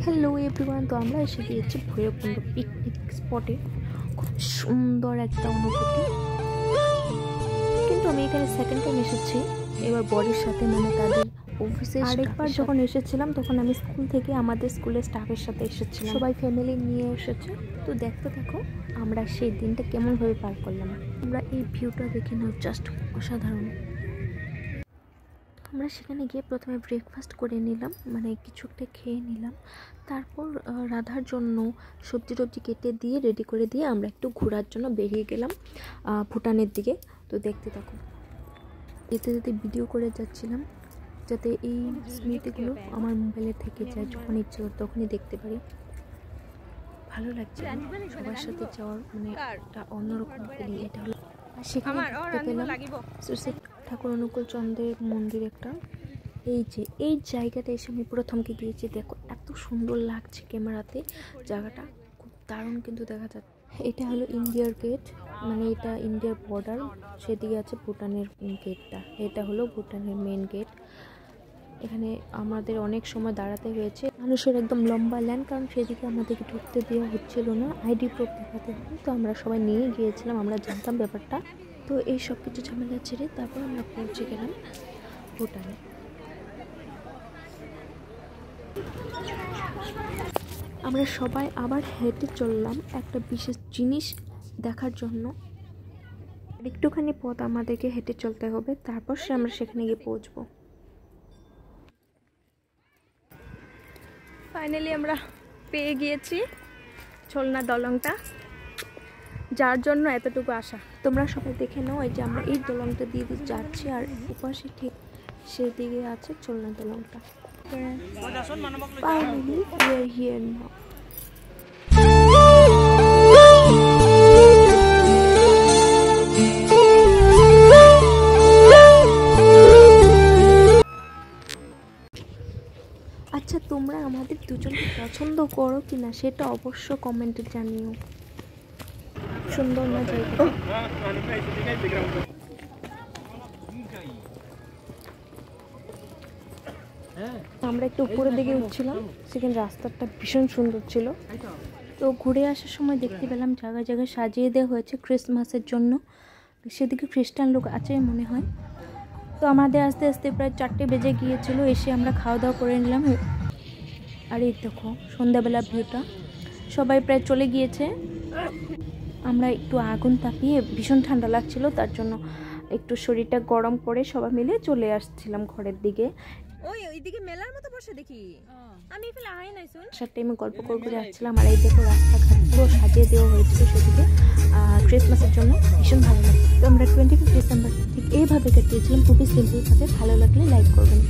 Hello everyone, তো আমরা এসে গিয়েছি ভৈরবকুণ্ড পিকনিক স্পটে। খুব সুন্দর একটা অনুভূতি। কিন্তু আমি এখানে সেকেন্ড টাইম এসেছি, এবার বরের সাথে, মানে তাদের অফিসে। আরেকবার যখন এসেছিলাম তখন আমি স্কুল থেকে আমাদের স্কুলের স্টাফের সাথে এসেছিলাম, সবাই ফ্যামিলি নিয়ে এসেছে। তো দেখতে থাকো আমরা সেই দিনটা কেমনভাবে পার করলাম। আমরা এই ভিউটা দেখে নাও, জাস্ট অসাধারণ। আমরা সেখানে গিয়ে প্রথমে ব্রেকফাস্ট করে নিলাম, মানে কিছু একটা খেয়ে নিলাম। তারপর রাধার জন্য সবজি টবজি কেটে দিয়ে রেডি করে দিয়ে আমরা একটু ঘোরার জন্য বেরিয়ে গেলাম ভুটানের দিকে। তো দেখতে থাকুন, যেতে যেতে ভিডিও করে যাচ্ছিলাম যাতে এই স্মৃতিগুলো আমার মোবাইলে থেকে যায়, যখন ইচ্ছে করে তখনই দেখতে পারি। ভালো লাগছে সবার সাথে যাওয়ার, মানে একটা অন্যরকম ফিলিং। এটা হলো সেখানে ঠাকুর অনুকূল চন্দ্রের মন্দির একটা। এই জায়গাটা এসে আমি প্রথমকে গিয়েছি, দেখো এত সুন্দর লাগছে ক্যামেরাতে, জায়গাটা খুব দারুণ কিন্তু দেখা যাচ্ছে। এটা হলো ইন্ডিয়ার গেট, মানে এটা ইন্ডিয়ার বর্ডার, সেদিকে আছে ভুটানের গেটটা। এটা হলো ভুটানের মেন গেট। এখানে আমাদের অনেক সময় দাঁড়াতে হয়েছে, মানুষের একদম লম্বা লাইন, কারণ সেদিকে আমাদেরকে ঢুকতে দেওয়া হচ্ছিল না, আইডি প্রুফ দেখাতে হবে। তো আমরা সবাই নিয়ে গিয়েছিলাম, আমরা জানতাম ব্যাপারটা। তো এই সব কিছু ঝামেলা ছেড়ে তারপর আমরা পৌঁছে গেলাম ভুটানে। আমরা সবাই আবার হেঁটে চললাম একটা বিশেষ জিনিস দেখার জন্য। একটুখানি পথ আমাদেরকে হেঁটে চলতে হবে, তারপর আমরা সেখানে গিয়ে পৌঁছবো। ফাইনালি আমরা পেয়ে গিয়েছি ঝোলনা দলংটা, যার জন্য এতটুকু আসা। তোমরা সবাই দেখে নাও, এই যে আমরা এই দলংটা দিয়ে যাচ্ছি, আর উপাসে ঠিক সেদিকে আছে ঝোলনা দলংটা। Finally, we are here now. আচ্ছা, তোমরা আমাদের দুজনকে পছন্দ করো কিনা সেটা অবশ্য কমেন্টে জানিও। সুন্দর না জায়গাটা? আমরা একটু উপরের দিকে উঠছিলাম, সেখানে রাস্তাটা ভীষণ সুন্দর ছিল। তো ঘুরে আসার সময় দেখতে পেলাম জায়গায় জায়গায় সাজিয়ে দেওয়া হয়েছে ক্রিসমাসের জন্য, সেদিকে খ্রিস্টান লোক আছে মনে হয়। তো আমাদের আস্তে আস্তে প্রায় 4টে বেজে গিয়েছিল, এসে আমরা খাওয়া দাওয়া করে নিলাম। আর এই দেখো সন্ধ্যাবেলা ভিউটা, সবাই প্রায় চলে গিয়েছে। আমরা একটু আগুন তাপিয়ে, ভীষণ ঠান্ডা লাগছিল, তার জন্য একটু শরীরটা গরম করে সবাই মিলে চলে আসছিলাম ঘরের দিকে। ওইদিকে মেলার মতো বসে দেখি আমি এখানে আই নাই শুন। সার টাইমে গল্প করে যাচ্ছিলাম, আর এই দেখো রাস্তাঘাট পুরো সাজিয়ে দেওয়া হয়েছিল সেদিকে ক্রিসমাসের জন্য, ভীষণ ভালো লাগে। তো আমরা 25 ডিসেম্বর ঠিক এইভাবে কাটিয়েছিলাম, খুবই সিম্পলভাবে। ভালো লাগলে লাইক করবেন।